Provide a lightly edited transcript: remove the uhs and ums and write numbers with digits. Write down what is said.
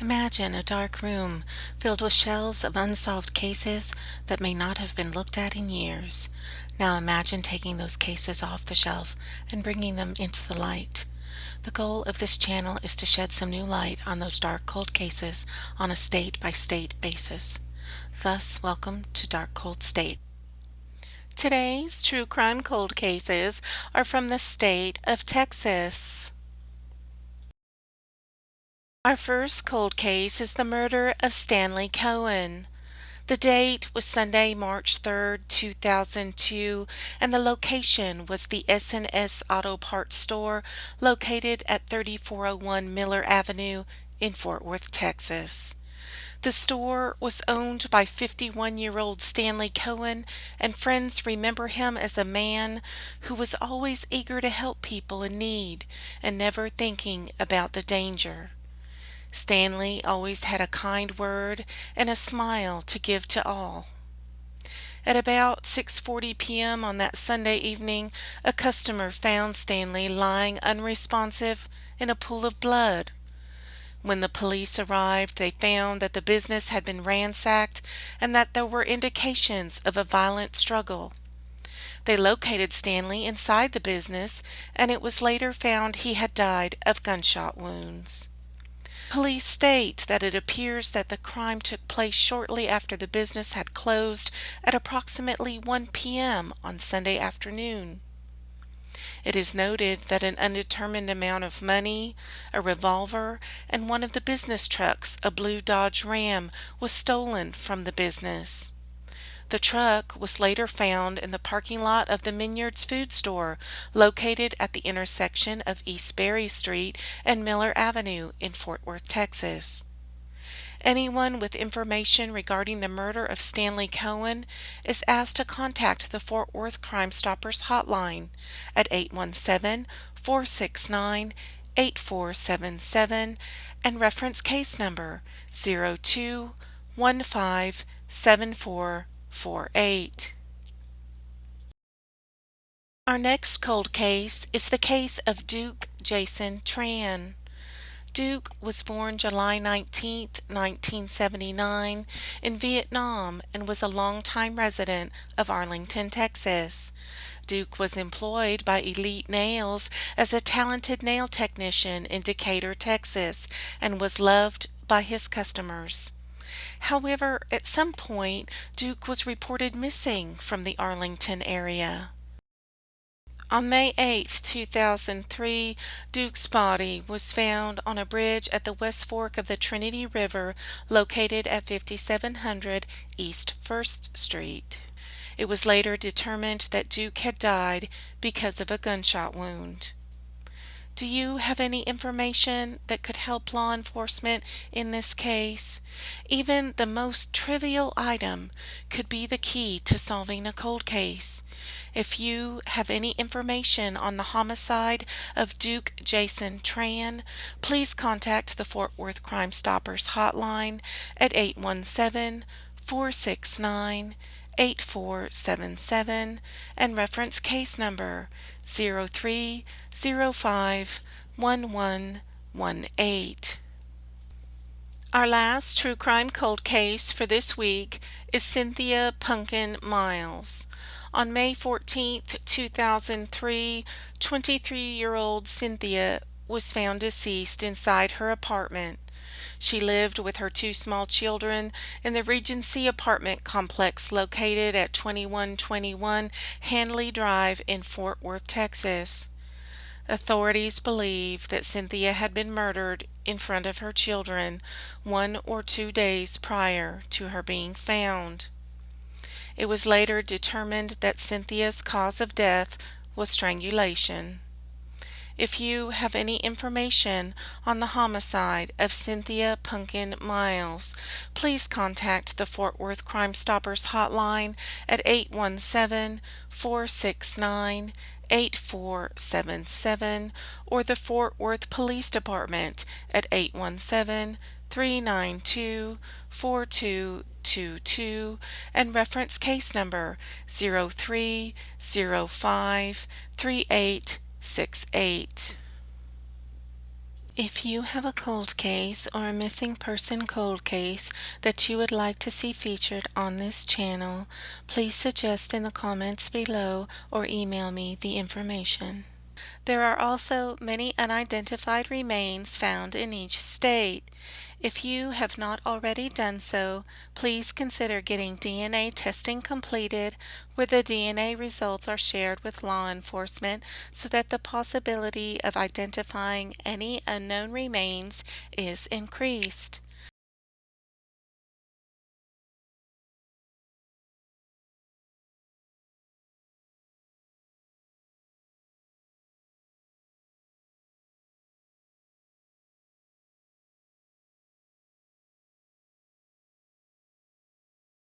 Imagine a dark room filled with shelves of unsolved cases that may not have been looked at in years. Now imagine taking those cases off the shelf and bringing them into the light. The goal of this channel is to shed some new light on those dark cold cases on a state-by-state basis. Thus, welcome to Dark Cold State. Today's true crime cold cases are from the state of Texas. Our first cold case is the murder of Stanley Cohen. The date was Sunday, March 3rd, 2002, and the location was the S&S Auto Parts store located at 3401 Miller Avenue in Fort Worth, Texas. The store was owned by 51-year-old Stanley Cohen, and friends remember him as a man who was always eager to help people in need and never thinking about the danger. Stanley always had a kind word and a smile to give to all. At about 6:40 p.m. on that Sunday evening, a customer found Stanley lying unresponsive in a pool of blood. When the police arrived, they found that the business had been ransacked and that there were indications of a violent struggle. They located Stanley inside the business, and it was later found he had died of gunshot wounds. Police state that it appears that the crime took place shortly after the business had closed at approximately 1 p.m. on Sunday afternoon. It is noted that an undetermined amount of money, a revolver, and one of the business trucks, a blue Dodge Ram, was stolen from the business. The truck was later found in the parking lot of the Minyards food store located at the intersection of East Berry Street and Miller Avenue in Fort Worth, Texas. Anyone with information regarding the murder of Stanley Cohen is asked to contact the Fort Worth Crime Stoppers hotline at 817-469-8477 and reference case number 02157448. Our next cold case is the case of Duc Jason Tran. Duc was born July 19, 1979, in Vietnam and was a longtime resident of Arlington, Texas. Duc was employed by Elite Nails as a talented nail technician in Decatur, Texas, and was loved by his customers. However, at some point, Duc was reported missing from the Arlington area. On May 8, 2003, Duc's body was found on a bridge at the West Fork of the Trinity River located at 5700 East 1st Street. It was later determined that Duc had died because of a gunshot wound. Do you have any information that could help law enforcement in this case? Even the most trivial item could be the key to solving a cold case. If you have any information on the homicide of Duc Jason Tran, please contact the Fort Worth Crime Stoppers hotline at 817-469-8477 and reference case number 03051118. Our last true crime cold case for this week is Cynthia Punkin Miles. On May 14, 2003, 23-year-old Cynthia was found deceased inside her apartment. She lived with her two small children in the Regency apartment complex located at 2121 Hanley Drive in Fort Worth, Texas. Authorities believe that Cynthia had been murdered in front of her children 1 or 2 days prior to her being found. It was later determined that Cynthia's cause of death was strangulation. If you have any information on the homicide of Cynthia Punkin Miles, please contact the Fort Worth Crime Stoppers hotline at 817-469-8477 or the Fort Worth Police Department at 817-392-4222 and reference case number 03053868. If you have a cold case or a missing person cold case that you would like to see featured on this channel, please suggest in the comments below or email me the information. There are also many unidentified remains found in each state. If you have not already done so, please consider getting DNA testing completed where the DNA results are shared with law enforcement so that the possibility of identifying any unknown remains is increased.